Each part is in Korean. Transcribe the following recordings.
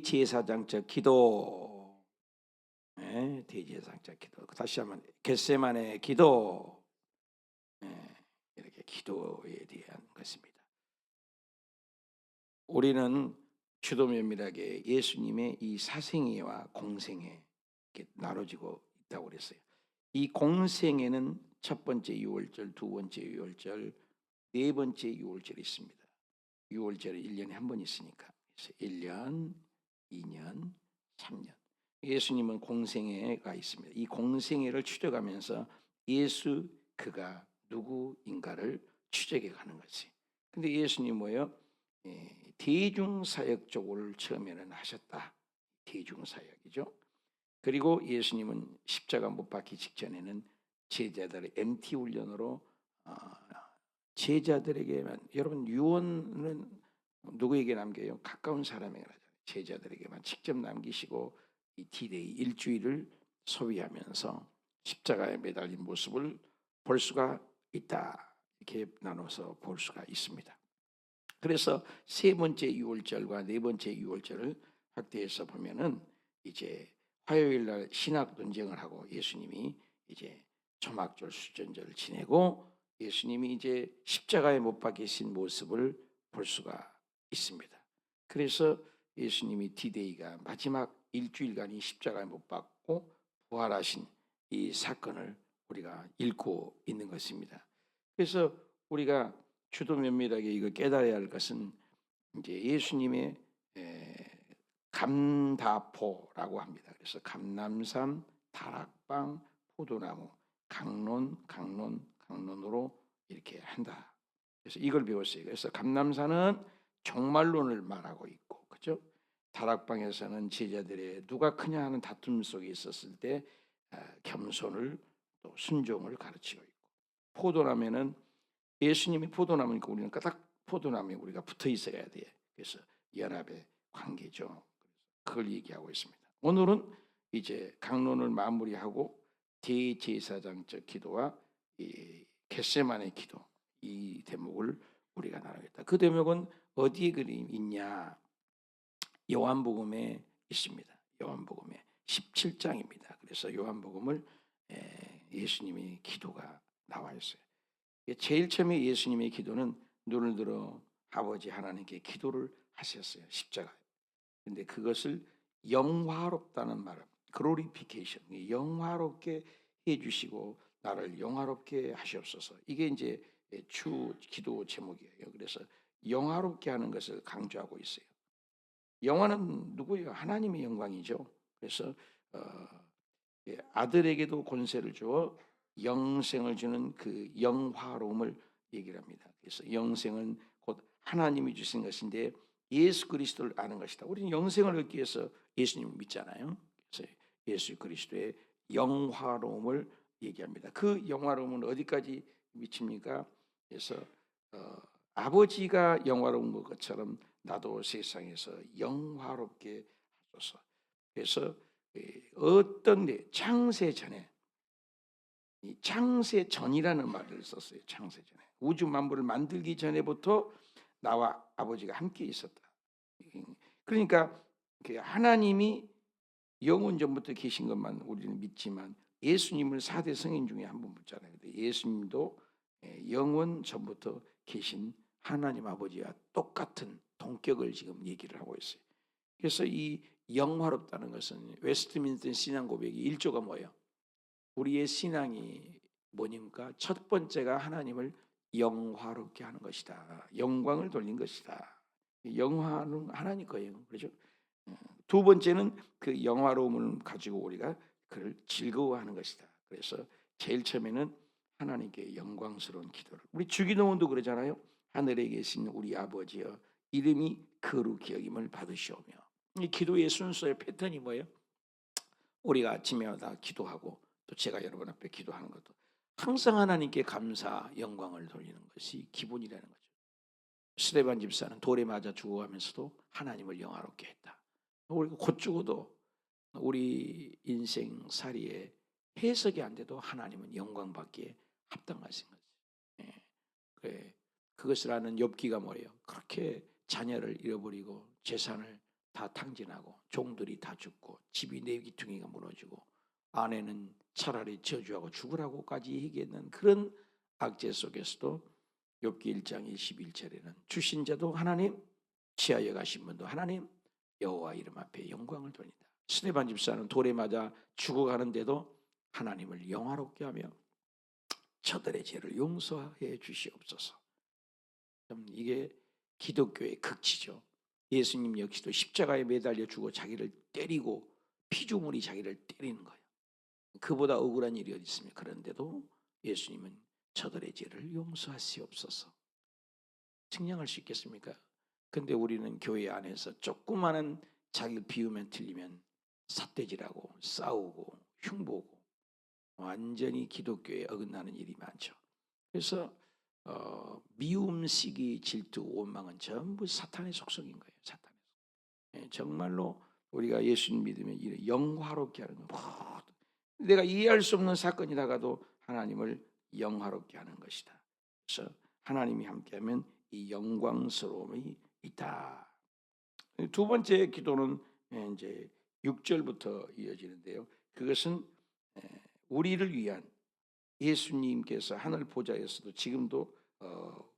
대제사장적 기도. 네, 대제사장적 기도. 다시 한번 겟세마네 기도. 네, 이렇게 기도에 대한 것입니다. 우리는 주도면밀하게 예수님의 이 사생애와 공생애 이렇게 나눠지고 있다고 그랬어요. 이 공생애는 첫 번째 유월절, 두 번째 유월절, 네 번째 유월절이 있습니다. 유월절은 1년에 한 번 있으니까. 그래서 1년, 2년, 3년. 예수님은 공생애가 있습니다. 이 공생애를 추적하면서 예수 그가 누구인가를 추적해 가는 거지. 근데 예수님 뭐예요? 대중사역적을 처음에는 하셨다. 대중사역이죠. 그리고 예수님은 십자가 못 박기 직전에는 제자들의 MT 훈련으로 제자들에게만, 여러분 유언은 누구에게 남겨요? 가까운 사람에게 하잖아요. 제자들에게만 직접 남기시고 이 D-Day 일주일을 소비하면서 십자가에 매달린 모습을 볼 수가 있다. 이렇게 나눠서 볼 수가 있습니다. 그래서 세 번째 유월절과 네 번째 유월절을 확대해서 보면은 이제 화요일 날 신학 논쟁을 하고 예수님이 이제 초막절 수전절을 지내고 예수님이 이제 십자가에 못 박히신 모습을 볼 수가 있습니다. 그래서 예수님이 D-Day가 마지막 일주일간이 십자가에 못 박고 부활하신 이 사건을 우리가 읽고 있는 것입니다. 그래서 우리가 주도 면밀하게 이거 깨달아야 할 것은 이제 예수님의 감다포라고 합니다. 그래서 감람산, 다락방, 포도나무, 강론으로 이렇게 한다. 그래서 이걸 배웠어요. 그래서 감람산은 종말론을 말하고 있고, 그죠? 다락방에서는 제자들의 누가 크냐 하는 다툼 속에 있었을 때 겸손을 또 순종을 가르치고 있고, 포도나무에는 예수님이 포도나무니까 우리는 까딱 포도나무에 우리가 붙어 있어야 돼. 그래서 연합의 관계죠. 그걸 얘기하고 있습니다. 오늘은 이제 강론을 마무리하고 대제사장적 기도와 이 겟세마네 기도, 이 대목을 우리가 나누겠다. 그 대목은 어디에 있냐? 요한복음에 있습니다. 요한복음에 17장입니다. 그래서 요한복음을 예수님의 기도가 나와 있어요. 제일 처음에 예수님의 기도는 눈을 들어 아버지 하나님께 기도를 하셨어요. 십자가에. 근데 그것을 영화롭다는 말은 글로리피케이션, 영화롭게 해주시고 나를 영화롭게 하시옵소서. 이게 이제 주 기도 제목이에요. 그래서 영화롭게 하는 것을 강조하고 있어요. 영화는 누구예요? 하나님의 영광이죠. 그래서 아들에게도 권세를 주어 영생을 주는 그 영화로움을 얘기를 합니다. 그래서 영생은 곧 하나님이 주신 것인데 예수 그리스도를 아는 것이다. 우리는 영생을 얻기 위해서 예수님을 믿잖아요. 그래서 예수 그리스도의 영화로움을 얘기합니다. 그 영화로움은 어디까지 미칩니까? 그래서 아버지가 영화로운 것처럼 나도 세상에서 영화롭게 하소서. 그래서 어떤 창세 전에, 이 창세 전이라는 말을 썼어요. 창세 전에, 우주 만물을 만들기 전에부터 나와 아버지가 함께 있었다. 그러니까 하나님이 영원 전부터 계신 것만 우리는 믿지만 예수님을 4대 성인 중에 한 분 붙잖아요. 예수님도 영원 전부터 계신 하나님 아버지와 똑같은 동격을 지금 얘기를 하고 있어요. 그래서 이 영화롭다는 것은 웨스트민스터 신앙 고백이 1조가 뭐예요? 우리의 신앙이 뭐니까 첫 번째가 하나님을 영화롭게 하는 것이다. 영광을 돌린 것이다. 영화는 하나님 거예요. 그렇죠? 두 번째는 그 영화로움을 가지고 우리가 그를 즐거워하는 것이다. 그래서 제일 처음에는 하나님께 영광스러운 기도를. 우리 주기도문도 그러잖아요. 하늘에 계신 우리 아버지여 이름이 거룩히 여김을 받으시오며. 이 기도의 순서의 패턴이 뭐예요? 우리가 아침마다 기도하고 또 제가 여러분 앞에 기도하는 것도 항상 하나님께 감사 영광을 돌리는 것이 기본이라는 거죠. 스데반 집사는 돌에 맞아 죽어가면서도 하나님을 영화롭게 했다. 우리가 곧 죽어도 우리 인생살이에 해석이 안 돼도 하나님은 영광받기에 합당하신 거지. 그래. 그것을 아는 욥기가 뭐예요? 그렇게 자녀를 잃어버리고 재산을 다 탕진하고 종들이 다 죽고 집이 네 귀퉁이가 무너지고 아내는 차라리 저주하고 죽으라고까지 얘기했는 그런 악재 속에서도 욥기 1장 21절에는 주신 자도 하나님, 지하에 가신 분도 하나님, 여호와 이름 앞에 영광을 돌린다. 스데반 집사는 돌에 맞아 죽어가는데도 하나님을 영화롭게 하며 저들의 죄를 용서해 주시옵소서. 이게 기독교의 극치죠. 예수님 역시도 십자가에 매달려 죽어 자기를 때리고 피조물이 자기를 때리는 거예요. 그보다 억울한 일이 어디 있습니까? 그런데도 예수님은 저들의 죄를 용서하시옵소서. 측량할 수 있겠습니까? 근데 우리는 교회 안에서 조그마한 자기를 비우면 틀리면 삿대질하고 싸우고 흉보고 완전히 기독교에 어긋나는 일이 많죠. 그래서 미움, 시기, 질투, 원망은 전부 사탄의 속성인 거예요. 사탄의 속성. 정말로 우리가 예수님 믿으면 이를 영화롭게 하는 거예요. 내가 이해할 수 없는 사건이다가도 하나님을 영화롭게 하는 것이다. 그래서 하나님이 함께하면 이 영광스러움이 있다. 두 번째 기도는 이제 6절부터 이어지는데요. 그것은 우리를 위한 예수님께서 하늘 보좌에서도 지금도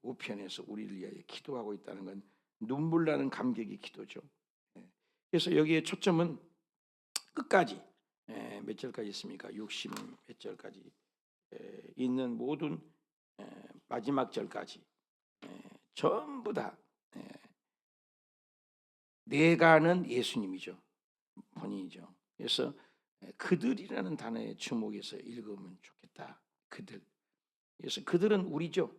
우편에서 우리를 위하여 기도하고 있다는 건 눈물 나는 감격의 기도죠. 그래서 여기에 초점은 끝까지 몇 절까지 있습니까? 60 몇 절까지 있는 모든 마지막 절까지 전부 다 내가는 예수님이죠. 본인이죠. 그래서 그들이라는 단어에 주목해서 읽으면 좋겠다. 그들. 그래서 그들은 우리죠.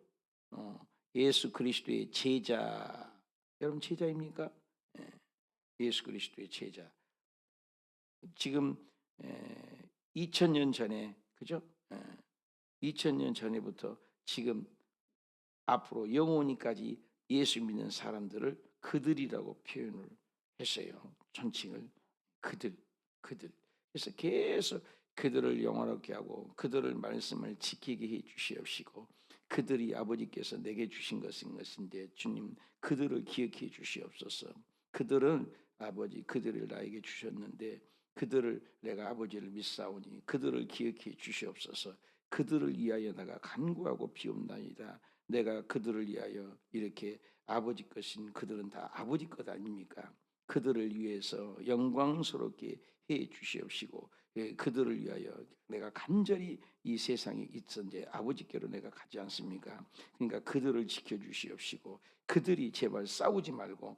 예수 그리스도의 제자. 여러분 제자입니까? 예수 그리스도의 제자. 지금 2000년 전에 그죠? 2000년 전에부터 지금 앞으로 영원히까지 예수 믿는 사람들을 그들이라고 표현을 했어요. 존칭을 그들. 그래서 계속 그들을 영원하게 하고 그들을 말씀을 지키게 해 주시옵시고 그들이 아버지께서 내게 주신 것인 것인데 주님 그들을 기억해 주시옵소서. 그들은 아버지 그들을 나에게 주셨는데 그들을 내가 아버지를 믿사오니 그들을 기억해 주시옵소서. 그들을 위하여 내가 간구하고 비옵나이다. 내가 그들을 위하여 이렇게 아버지 것인 그들은 다 아버지 것 아닙니까? 그들을 위해서 영광스럽게 해 주시옵시고 그들을 위하여 내가 간절히 이 세상에 있었는데 아버지께로 내가 가지 않습니까? 그러니까 그들을 지켜주시옵시고 그들이 제발 싸우지 말고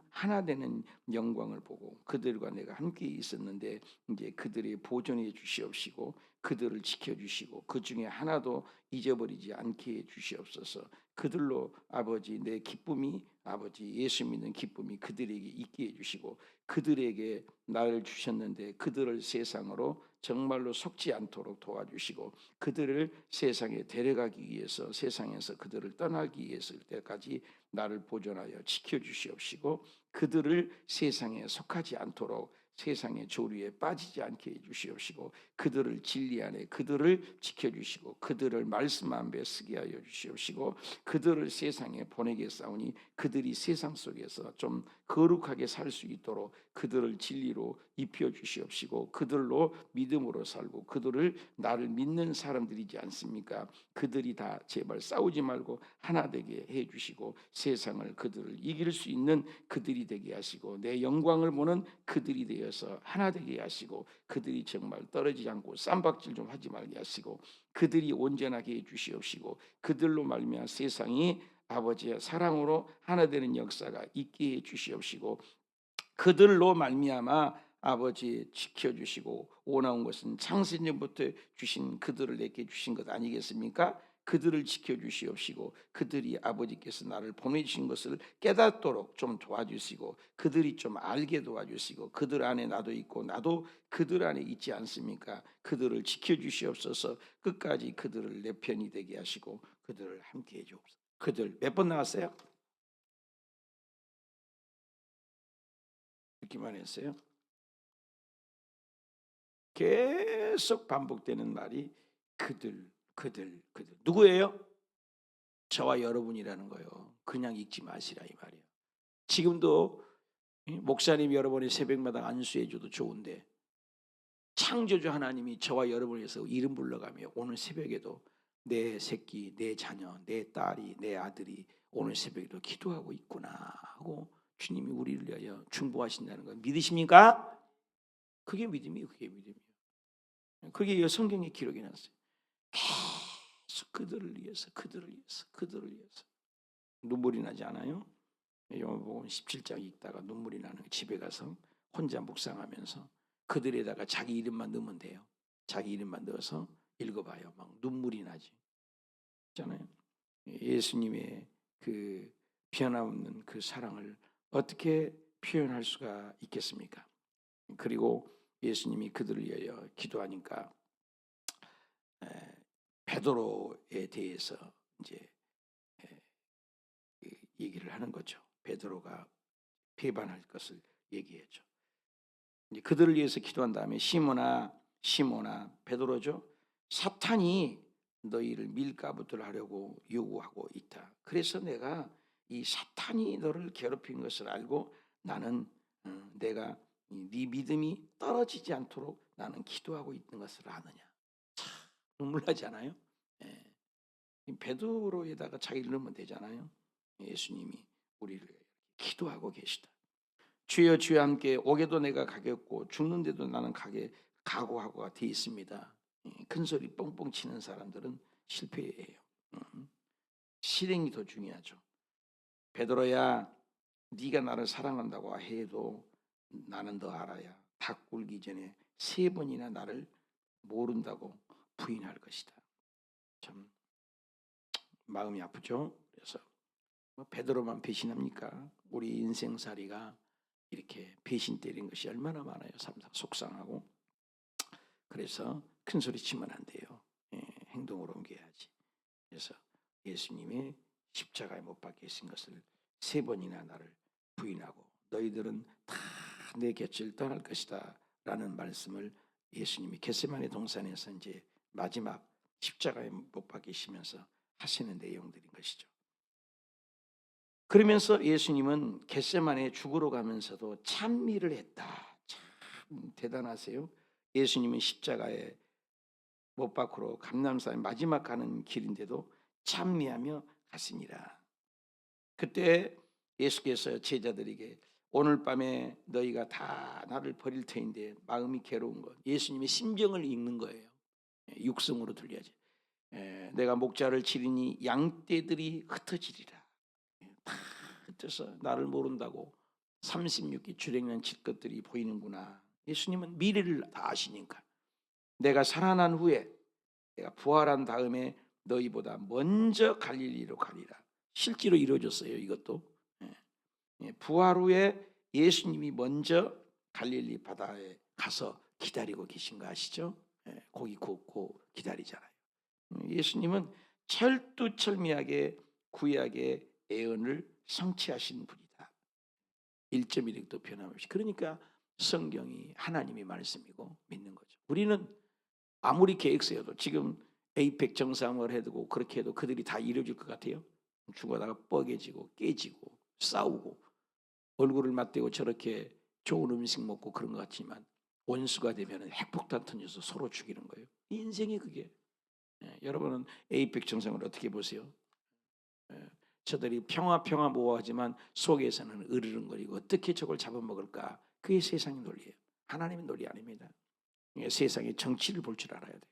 하나 되는 영광을 보고 그들과 내가 함께 있었는데 이제 그들이 보존해 주시옵시고 그들을 지켜주시고 그 중에 하나도 잊어버리지 않게 해 주시옵소서. 그들로 아버지 내 기쁨이 아버지 예수 믿는 기쁨이 그들에게 있게 해주시고 그들에게 나를 주셨는데 그들을 세상으로 정말로 속지 않도록 도와주시고 그들을 세상에 데려가기 위해서 세상에서 그들을 떠나기 위해서 때까지 나를 보존하여 지켜주시옵시고 그들을 세상에 속하지 않도록 세상의 조류에 빠지지 않게 해주시옵시고 그들을 진리 안에 그들을 지켜주시고 그들을 말씀 앞에 쓰게 하여 주시옵시고 그들을 세상에 보내겠사오니 그들이 세상 속에서 좀 거룩하게 살 수 있도록 그들을 진리로 입혀 주시옵시고 그들로 믿음으로 살고 그들을 나를 믿는 사람들이지 않습니까? 그들이 다 제발 싸우지 말고 하나 되게 해 주시고 세상을 그들을 이길 수 있는 그들이 되게 하시고 내 영광을 보는 그들이 되어서 하나 되게 하시고 그들이 정말 떨어지지 않고 쌈박질 좀 하지 말게 하시고 그들이 온전하게 해 주시옵시고 그들로 말미암아 세상이 아버지의 사랑으로 하나 되는 역사가 있게 해 주시옵시고 그들로 말미암아 아버지 지켜주시고 원하는 것은 창세전부터 주신 그들을 내게 주신 것 아니겠습니까? 그들을 지켜주시옵시고 그들이 아버지께서 나를 보내주신 것을 깨닫도록 좀 도와주시고 그들이 좀 알게 도와주시고 그들 안에 나도 있고 나도 그들 안에 있지 않습니까? 그들을 지켜주시옵소서. 끝까지 그들을 내 편이 되게 하시고 그들을 함께 해주옵소서. 그들 몇 번 나왔어요? 듣기만 했어요? 계속 반복되는 말이 그들 누구예요? 저와 여러분이라는 거예요. 그냥 읽지 마시라 이 말이에요. 지금도 목사님 여러분이 새벽마다 안수해 줘도 좋은데 창조주 하나님이 저와 여러분을 위해서 이름 불러가며 오늘 새벽에도 내 새끼, 내 자녀, 내 딸이, 내 아들이 오늘 새벽에도 기도하고 있구나 하고 주님이 우리를 위하여 중보하신다는 걸 믿으십니까? 그게 믿음이에요. 그게 믿음이에요. 그게 성경에 기록이 났어요. 계속 그들을 위해서, 그들을 위해서, 그들을 위해서. 눈물이 나지 않아요? 요한복음 17장 읽다가 눈물이 나는 집에 가서 혼자 묵상하면서 그들에다가 자기 이름만 넣으면 돼요. 자기 이름만 넣어서 읽어봐요. 막 눈물이 나지. 있잖아요. 예수님의 그 변함없는 그 사랑을 어떻게 표현할 수가 있겠습니까? 그리고 예수님이 그들을 위하여 기도하니까 베드로에 대해서 이제 얘기를 하는 거죠. 베드로가 배반할 것을 얘기했죠. 그들을 위해서 기도한 다음에 시몬아 베드로죠. 사탄이 너희를 밀가부터 하려고 요구하고 있다. 그래서 내가 이 사탄이 너를 괴롭힌 것을 알고 나는 내가 네 믿음이 떨어지지 않도록 나는 기도하고 있는 것을 아느냐. 참 눈물 나지 않아요? 예. 베드로에다가 자기를 넣으면 되잖아요. 예수님이 우리를 기도하고 계시다. 주여 주여 함께 오게도 내가 가겠고 죽는데도 나는 가게 각오하고가 돼 있습니다. 큰 소리 뻥뻥 치는 사람들은 실패예요. 실행이 더 중요하죠. 베드로야 네가 나를 사랑한다고 해도 나는 너 알아야 닭 굴기 전에 3번이나 나를 모른다고 부인할 것이다. 참 마음이 아프죠. 그래서 베드로만 배신합니까? 우리 인생살이가 이렇게 배신 때린 것이 얼마나 많아요. 속상하고. 그래서 큰 소리 치면 안 돼요. 행동으로 옮겨야지. 그래서 예수님의 십자가에 못 박히신 것을 3번이나 나를 부인하고 너희들은 다 내 곁을 떠날 것이다 라는 말씀을 예수님이 겟세마네 동산에서 이제 마지막 십자가에 못 박히시면서 하시는 내용들인 것이죠. 그러면서 예수님은 겟세마네 죽으러 가면서도 찬미를 했다. 참 대단하세요. 예수님은 십자가에 못 박히러 감람산에 마지막 가는 길인데도 찬미하며 갔으니라. 그때 예수께서 제자들에게 오늘 밤에 너희가 다 나를 버릴 터인데 마음이 괴로운 것. 예수님의 심정을 읽는 거예요. 육성으로 들려야지. 내가 목자를 치리니 양떼들이 흩어지리라. 다 흩어서 나를 모른다고 36기 주랭랑 칠 것들이 보이는구나. 예수님은 미래를 다 아시니까 내가 살아난 후에 내가 부활한 다음에 너희보다 먼저 갈릴리로 가리라. 실제로 이루어졌어요. 이것도 부활 후에 예수님이 먼저 갈릴리 바다에 가서 기다리고 계신 거 아시죠? 고기 굽고 기다리잖아요. 예수님은 철두철미하게 구약의 예언을 성취하신 분이다. 1.1획도 변함없이. 그러니까 성경이 하나님의 말씀이고 믿는 거죠. 우리는 아무리 계획 세워도 지금 에이펙 정상을 해두고 그렇게 해도 그들이 다 이루어질 것 같아요? 죽어다가 뻐개지고 깨지고 싸우고 얼굴을 맞대고 저렇게 좋은 음식 먹고 그런 것 같지만 원수가 되면 핵폭탄 던져서 서로 죽이는 거예요. 인생이 그게. 여러분은 에이펙 정상을 어떻게 보세요? 저들이 평화 모호하지만 속에서는 으르렁거리고 어떻게 저걸 잡아먹을까? 그게 세상의 논리예요. 하나님의 논리 아닙니다. 세상의 정치를 볼 줄 알아야 돼요.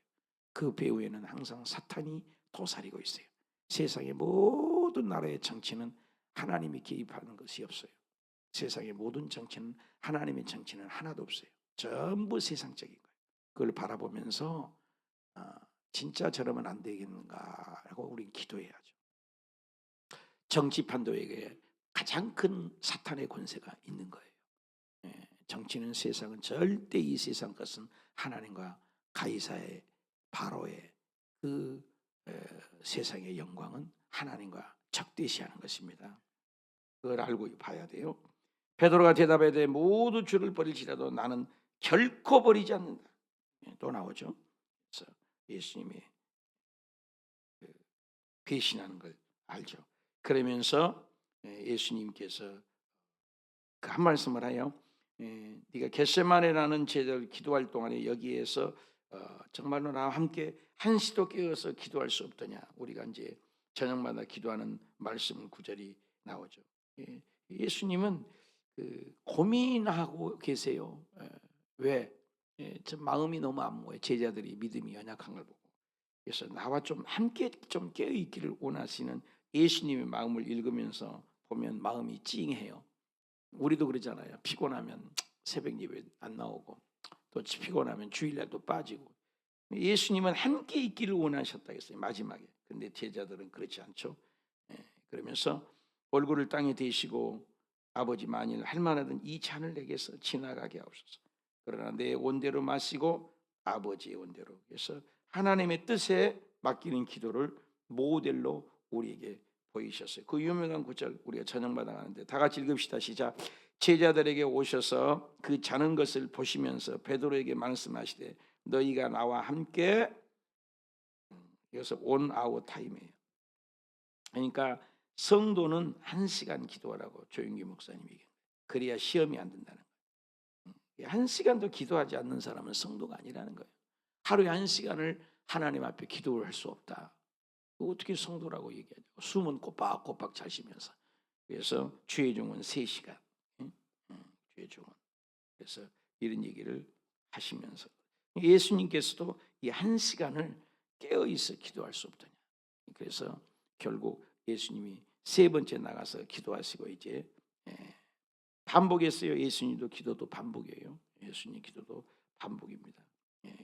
그 배후에는 항상 사탄이 도사리고 있어요. 세상의 모든 나라의 정치는 하나님이 개입하는 것이 없어요. 세상의 모든 정치는 하나님의 정치는 하나도 없어요. 전부 세상적인 거예요. 그걸 바라보면서 진짜 저러면 안 되겠는가라고 우리는 기도해야죠. 정치판도에게 가장 큰 사탄의 권세가 있는 거예요. 정치는 세상은 절대 이 세상 것은 하나님과 가이사의 바로의 그 세상의 영광은 하나님과 적대시하는 것입니다. 그걸 알고 봐야 돼요. 베드로가 대답하되 모두 주를 버릴지라도 나는 결코 버리지 않는다. 또 나오죠. 그래서 예수님이 배신하는 걸 알죠. 그러면서 예수님께서 그 한 말씀을 하여 네가 겟세마네라는 제자를 기도할 동안에 여기에서 정말로 나와 함께 한시도 깨어서 기도할 수 없더냐. 우리가 이제 저녁마다 기도하는 말씀 구절이 나오죠. 예수님은 고민하고 계세요. 왜? 저 마음이 너무 안 모여. 제자들이 믿음이 연약한 걸 보고. 그래서 나와 좀 함께 좀 깨어 있기를 원하시는 예수님의 마음을 읽으면서 보면 마음이 찡해요. 우리도 그러잖아요. 피곤하면 새벽 예배 안 나오고 또 피곤하면 주일날도 빠지고. 예수님은 함께 있기를 원하셨다 했어요. 마지막에. 근데 제자들은 그렇지 않죠. 그러면서 얼굴을 땅에 대시고 아버지 만일 할 만하든 이 잔을 내게서 지나가게 하옵소서. 그러나 내 원대로 마시고 아버지의 원대로. 그래서 하나님의 뜻에 맡기는 기도를 모델로 우리에게 보이셨어요. 그 유명한 구절 우리가 저녁마다 하는데 다 같이 읽읍시다. 시작. 제자들에게 오셔서 그 자는 것을 보시면서 베드로에게 말씀하시되 너희가 나와 함께 여기서 온 아워 타임이에요. 그러니까 성도는 1시간 기도하라고 조윤기 목사님이 얘기해요. 그래야 시험이 안 된다는 거예요. 1시간도 기도하지 않는 사람은 성도가 아니라는 거예요. 하루에 1시간을 하나님 앞에 기도를 할 수 없다. 어떻게 성도라고 얘기하죠? 숨은 꼬박꼬박 잘 쉬면서. 그래서 주의 종은 3시간. 주의 종은. 그래서 이런 얘기를 하시면서 예수님께서도 이 1시간을 깨어있어 기도할 수 없더냐. 그래서 결국 예수님이 3번째 나가서 기도하시고 이제 반복했어요. 예수님도 기도도 반복이에요. 예수님 기도도 반복입니다.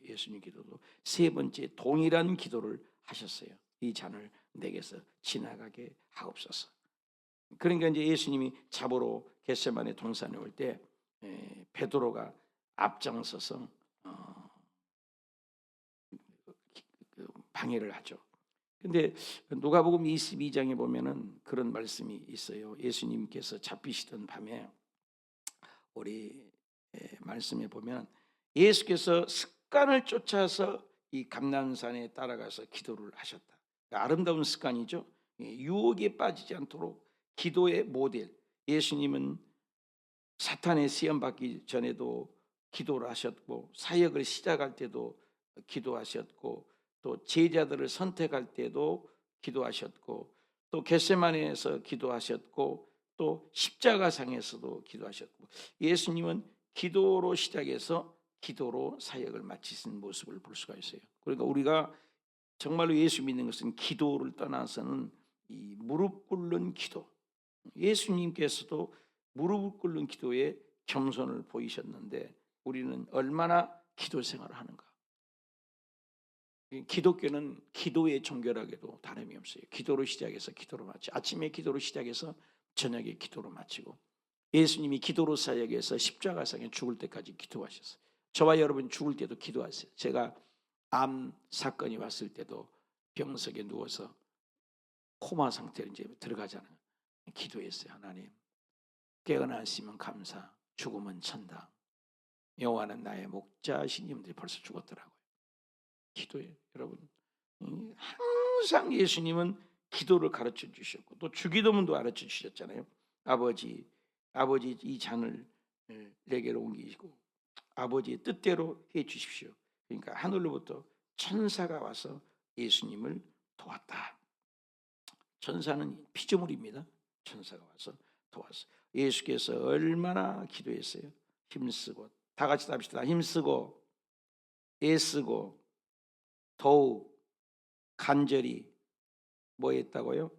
예수님 기도도 3번째 동일한 기도를 하셨어요. 이 잔을 내게서 지나가게 하옵소서. 그러니까 이제 예수님이 잡으러 겟세마네 동산에 올 때 베드로가 앞장서서 방해를 하죠. 근데 누가복음 22장에 보면은 그런 말씀이 있어요. 예수님께서 잡히시던 밤에 우리 말씀에 보면 예수께서 습관을 쫓아서 이 감람산에 따라가서 기도를 하셨다. 아름다운 습관이죠. 유혹에 빠지지 않도록 기도의 모델. 예수님은 사탄의 시험 받기 전에도 기도를 하셨고 사역을 시작할 때도 기도하셨고 또 제자들을 선택할 때도 기도하셨고 또 겟세마네에서 기도하셨고 또 십자가상에서도 기도하셨고 예수님은 기도로 시작해서 기도로 사역을 마치신 모습을 볼 수가 있어요. 그러니까 우리가 정말로 예수 믿는 것은 기도를 떠나서는 이 무릎 꿇는 기도. 예수님께서도 무릎 꿇는 기도에 겸손을 보이셨는데 우리는 얼마나 기도 생활을 하는가. 기독교는 기도의 종교라고도 다름이 없어요. 기도로 시작해서 기도로 마치 아침에 기도로 시작해서 저녁에 기도로 마치고 예수님이 기도로 사역해서 십자가상에 죽을 때까지 기도하셨어요. 저와 여러분 죽을 때도 기도하세요. 제가 암 사건이 왔을 때도 병석에 누워서 코마 상태로 이제 들어가잖아요. 기도했어요. 하나님 깨어나시면 감사, 죽음은 천당. 여호와는 나의 목자신 님들이 벌써 죽었더라고요. 기도해요. 여러분 항상 예수님은 기도를 가르쳐 주셨고 또 주기도문도 가르쳐 주셨잖아요. 아버지 이 잔을 내게로 옮기시고 아버지의 뜻대로 해 주십시오. 그러니까 하늘로부터 천사가 와서 예수님을 도왔다. 천사는 피조물입니다. 천사가 와서 도왔어요. 예수께서 얼마나 기도했어요. 힘쓰고 다 같이 합시다. 힘쓰고 애쓰고 더욱 간절히 뭐 했다고요?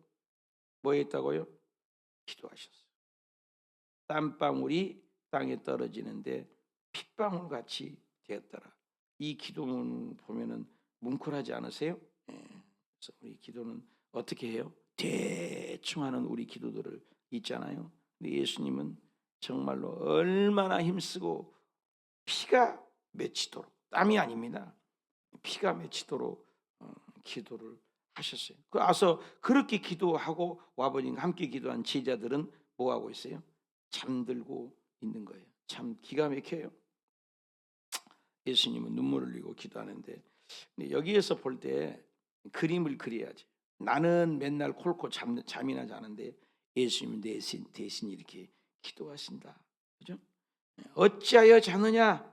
뭐 했다고요? 기도하셨어요. 땀방울이 땅에 떨어지는데 핏방울 같이 되었더라. 이 기도문 보면은 뭉클하지 않으세요? 그래서 우리 기도는 어떻게 해요? 대충 하는 우리 기도들을 있잖아요. 근데 예수님은 정말로 얼마나 힘쓰고 피가 맺히도록 땀이 아닙니다. 피가 맺히도록 기도를 하셨어요. 그래서 그렇게 기도하고 와버린 함께 기도한 제자들은 뭐 하고 있어요? 잠들고 있는 거예요. 참 기가 막혀요. 예수님은 눈물을 흘리고 기도하는데 여기에서 볼 때 그림을 그려야지. 나는 맨날 콜콜 잠이나 자는데 예수님은 대신 이렇게 기도하신다. 그죠? 어찌하여 자느냐?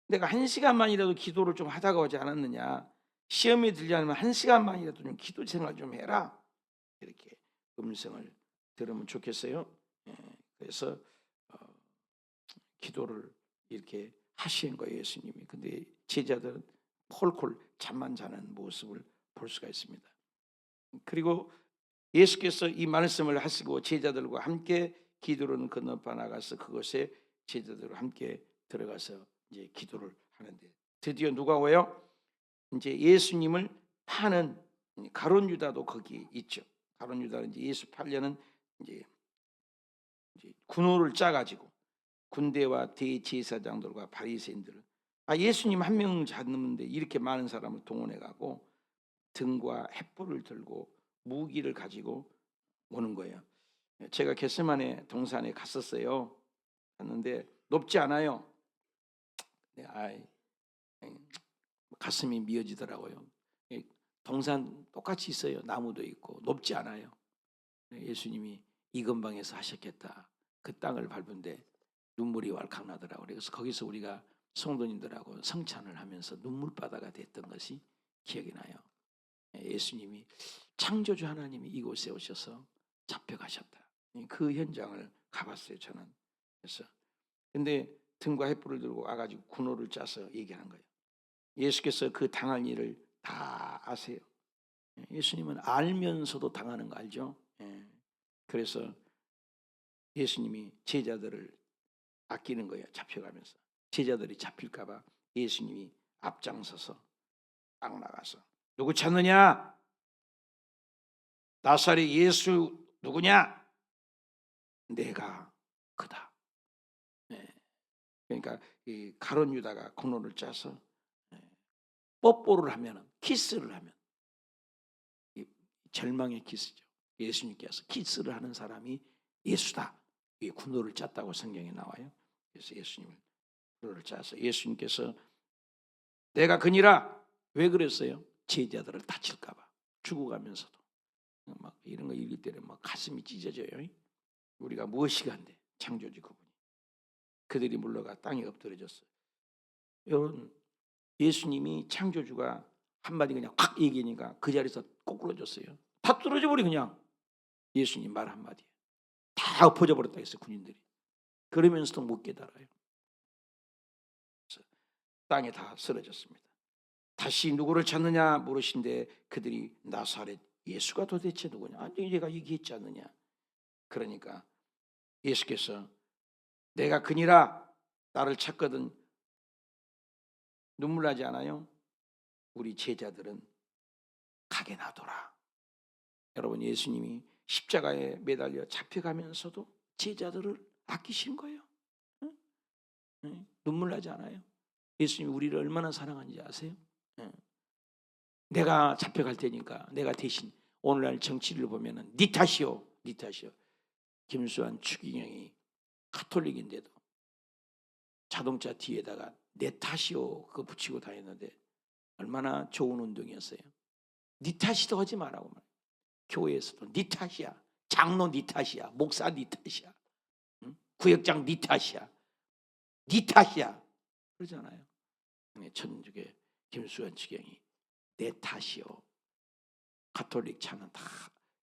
내가 1시간만이라도 기도를 좀 하다가 오지 않았느냐? 시험에 들지 않으면 1시간만이라도 좀 기도 생활 좀 해라. 이렇게 음성을 들으면 좋겠어요. 그래서 기도를 이렇게 하시는 거예요, 예수님이. 근데 제자들은 콜콜 잠만 자는 모습을 볼 수가 있습니다. 그리고 예수께서 이 말씀을 하시고 제자들과 함께 기도로는 건너편 나가서 그곳에 제자들과 함께 들어가서 이제 기도를 하는데, 드디어 누가 와요? 이제 예수님을 파는 가룟 유다도 거기 있죠. 가룟 유다는 이제 예수 팔려는 이제 군호를 짜가지고 군대와 대제사장들과 바리새인들을, 예수님 한 명 잡는데 이렇게 많은 사람을 동원해 가고 등과 횃불을 들고 무기를 가지고 오는 거예요. 제가 겟세마네 동산에 갔었어요. 갔는데 높지 않아요. 네, 가슴이 미어지더라고요. 동산 똑같이 있어요. 나무도 있고 높지 않아요. 예수님이 이 근방에서 하셨겠다. 그 땅을 밟은데 눈물이 왈칵 나더라고요. 그래서 거기서 우리가 성도님들하고 성찬을 하면서 눈물바다가 됐던 것이 기억이 나요. 예수님이 창조주 하나님이 이곳에 오셔서 잡혀가셨다. 그 현장을 가봤어요, 저는. 그래서 근데 등과 횃불을 들고 와가지고 군호를 짜서 얘기하는 거예요. 예수께서 그 당할 일을 다 아세요. 예수님은 알면서도 당하는 거 알죠? 그래서 예수님이 제자들을 아끼는 거예요. 잡혀가면서 제자들이 잡힐까봐 예수님이 앞장서서 딱 나가서 누구 찾느냐? 나사렛 예수 누구냐? 내가 그다. 그러니까 이 가룟 유다가 군호를 짜서 뽀뽀를 하면, 키스를 하면, 이 절망의 키스죠. 예수님께서 키스를 하는 사람이 예수다. 이 군호를 짰다고 성경에 나와요. 그래서 예수님을 군호를 짜서 예수님께서 내가 그니라. 왜 그랬어요? 제자들을 다칠까봐. 죽어가면서도 막 이런 거 읽을 때는 막 가슴이 찢어져요. 우리가 무엇이 간데 창조주 그분이. 그들이 물러가 땅에 엎드려졌어요. 여러분, 예수님이 창조주가 한마디 그냥 확 얘기하니까 그 자리에서 꼬꾸러졌어요. 다 떨어져 버리 그냥. 예수님 말 한마디에 다 엎어져 버렸다 했어요, 군인들이. 그러면서도 못 깨달아요. 땅에 다 쓰러졌습니다. 다시 누구를 찾느냐 물으신데 그들이 나사렛 예수가 도대체 누구냐? 아니 얘가 얘기했지 않느냐. 그러니까 예수께서 내가 그니라. 나를 찾거든 눈물 나지 않아요? 우리 제자들은 가게 놔둬라. 여러분, 예수님이 십자가에 매달려 잡혀가면서도 제자들을 아끼신 거예요. 응? 눈물 나지 않아요? 예수님이 우리를 얼마나 사랑하는지 아세요? 내가 잡혀갈 테니까 내가 대신, 오늘날 정치를 보면은 니 탓이요, 니 탓이요. 김수환, 추기경이 카톨릭인데도 자동차 뒤에다가 내 탓이요 그거 붙이고 다녔는데 얼마나 좋은 운동이었어요. 니 탓이도 하지 말라고 말해요. 교회에서도 니 탓이야, 장로 니 탓이야, 목사 니 탓이야, 구역장 니 탓이야, 니 탓이야 그러잖아요. 천주교 김수환 추경이 내 탓이요. 가톨릭 차는 다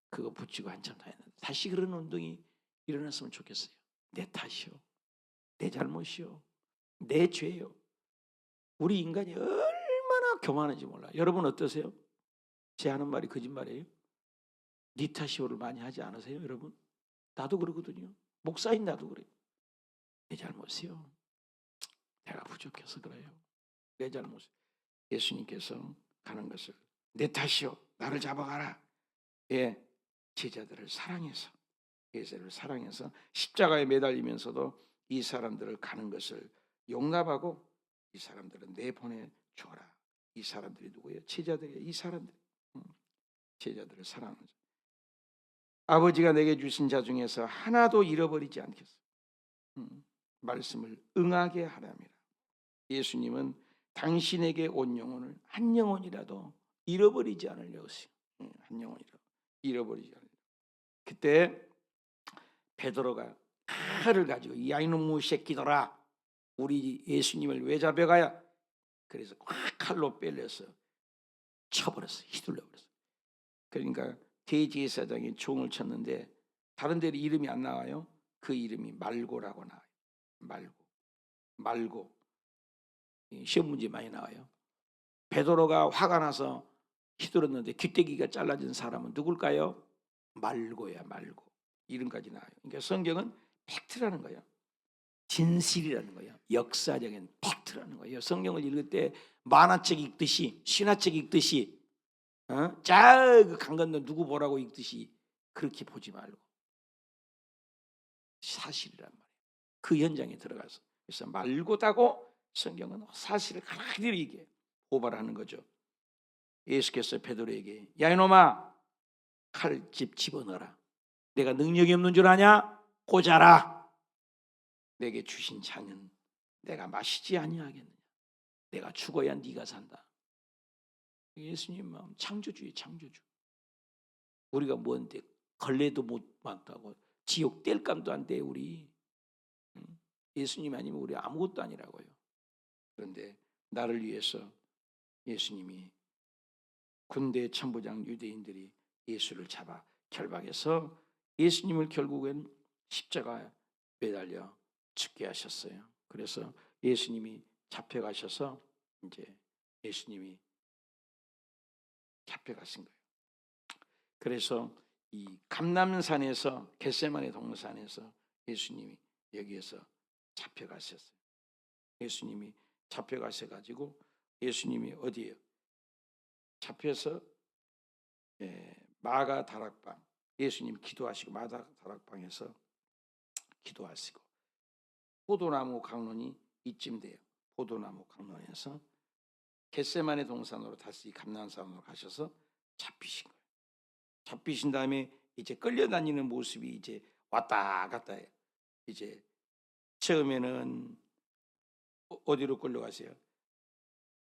그거 붙이고 한참 다녔는데 다시 그런 운동이 일어났으면 좋겠어요. 내 탓이요, 내 잘못이요, 내 죄요. 우리 인간이 얼마나 교만한지 몰라요. 여러분 어떠세요? 제 하는 말이 거짓말이에요? 니 탓이요를 많이 하지 않으세요, 여러분? 나도 그러거든요. 목사인 나도 그래요. 내 잘못이요. 내가 부족해서 그래요. 내 잘못. 예수님께서 가는 것을 내 탓이요, 나를 잡아가라. 예, 제자들을 사랑해서, 제자들을 사랑해서 십자가에 매달리면서도 이 사람들을 가는 것을 용납하고 이 사람들은 내보내 줘라. 이 사람들이 누구예요? 제자들이에요. 이 사람들, 제자들을 사랑하는 자. 아버지가 내게 주신 자 중에서 하나도 잃어버리지 않겠어. 말씀을 응하게 하랍니다. 예수님은 당신에게 온 영혼을 한 영혼이라도 잃어버리지 않으려고 하세요. 한 영혼이라도 잃어버리지 않으려고. 그때 베드로가 칼을 가지고 이 아이놈의 새끼들아, 우리 예수님을 왜 잡아가야? 그래서 꽉 칼로 빼려서 쳐버렸어, 휘둘러 버렸어. 그러니까 대제사장이 총을 쳤는데 다른 데로 이름이 안 나와요. 그 이름이 말고라고 나와요. 말고. 시험 문제 많이 나와요. 베드로가 화가 나서 휘둘렀는데 귀때기가 잘라진 사람은 누굴까요? 말고야, 말고. 이름까지 나와요. 그러니까 성경은 팩트라는 거예요. 진실이라는 거예요. 역사적인 팩트라는 거예요. 성경을 읽을 때 만화책 읽듯이, 신화책 읽듯이, 강 건너 누구 보라고 읽듯이 그렇게 보지 말고 사실이란 말이에요. 그 현장에 들어가서. 그래서 말고다고 성경은 사실을 그대로 얘기해요. 고발하는 거죠. 예수께서 베드로에게 야 이놈아, 칼집 집어넣어라. 내가 능력이 없는 줄 아냐? 꽂아라. 내게 주신 잔은 내가 마시지 아니하겠느냐? 내가 죽어야 네가 산다. 예수님 마음 창조주의, 창조주. 우리가 뭔데 걸레도 못 막다고 지옥 뗄감도 안 돼. 우리 예수님 아니면 우리 아무것도 아니라고요. 그런데 나를 위해서 예수님이 군대 천부장 유대인들이 예수를 잡아 결박해서 예수님을 결국엔 십자가에 매달려 죽게 하셨어요. 그래서 예수님이 잡혀가셔서 이제 예수님이 잡혀가신 거예요. 그래서 이 감람산에서 겟세마네 동산에서 예수님이 여기에서 잡혀가셨어요. 예수님이 잡혀가셔가지고 예수님이 어디에요? 잡혀서 마가 다락방, 예수님 기도하시고 마가 다락방에서 기도하시고 포도나무 강론이 이쯤 돼요. 포도나무 강론에서 겟세마네 동산으로 다시 감람산으로 가셔서 잡히신 거예요. 잡히신 다음에 이제 끌려다니는 모습이 이제 왔다 갔다 해요. 이제 처음에는 어디로 끌려가세요?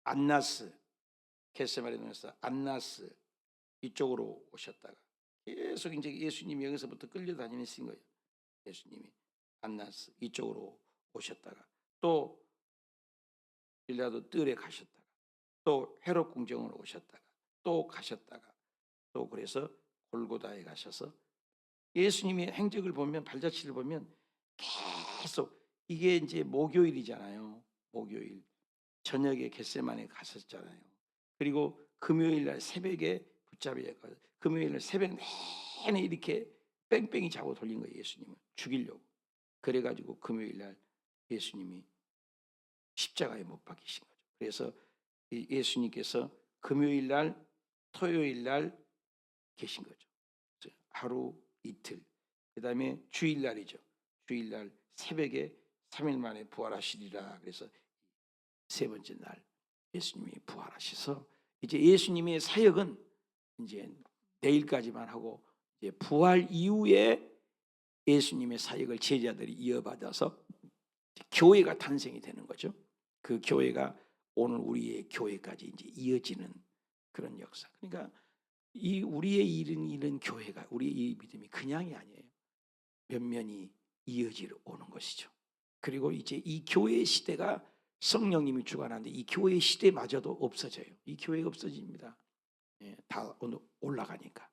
안나스, 겟세마네 동산에서 안나스 이쪽으로 오셨다가 계속 이제 예수님이 여기서부터 끌려다니신 거예요. 예수님이 안나스 이쪽으로 오셨다가 또 빌라도 뜰에 가셨다가 또 헤롯 궁정으로 오셨다가 또 가셨다가 또 그래서 골고다에 가셔서 예수님의 행적을 보면 발자취를 보면 계속 이게 이제 목요일이잖아요. 목요일 저녁에 겟세마네 가셨잖아요. 그리고 금요일 날 새벽에 붙잡혀서 금요일 날 새벽 내내 이렇게 뺑뺑이 자고 돌린 거예요. 예수님을 죽이려고. 그래가지고 금요일 날 예수님이 십자가에 못 박히신 거죠. 그래서 예수님께서 금요일 날, 토요일 날 계신 거죠. 하루 이틀. 그다음에 주일 날이죠. 주일 날 새벽에 3일 만에 부활하시리라. 그래서 세 번째 날 예수님이 부활하셔서 이제 예수님의 사역은 이제 내일까지만 하고 이제 부활 이후에 예수님의 사역을 제자들이 이어받아서 교회가 탄생이 되는 거죠. 그 교회가 오늘 우리의 교회까지 이제 이어지는 그런 역사. 그러니까 이 우리의 이런 교회가 우리의 이 믿음이 그냥이 아니에요. 면면이 이어지러 오는 것이죠. 그리고 이제 이 교회의 시대가 성령님이 주관하는데 이 교회의 시대마저도 없어져요. 이 교회가 없어집니다. 다 올라가니까.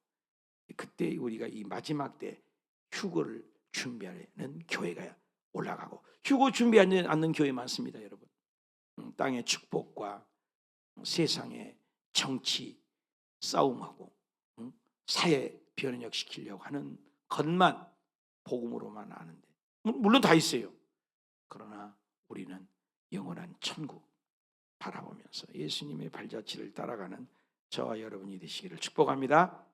그때 우리가 이 마지막 때 휴거를 준비하는 교회가 올라가고 휴거 준비하지 않는 교회 많습니다, 여러분. 땅의 축복과 세상의 정치 싸움하고 사회 변혁시키려고 하는 것만 복음으로만 아는데 물론 다 있어요. 그러나 우리는 영원한 천국 바라보면서 예수님의 발자취를 따라가는 저와 여러분이 되시기를 축복합니다.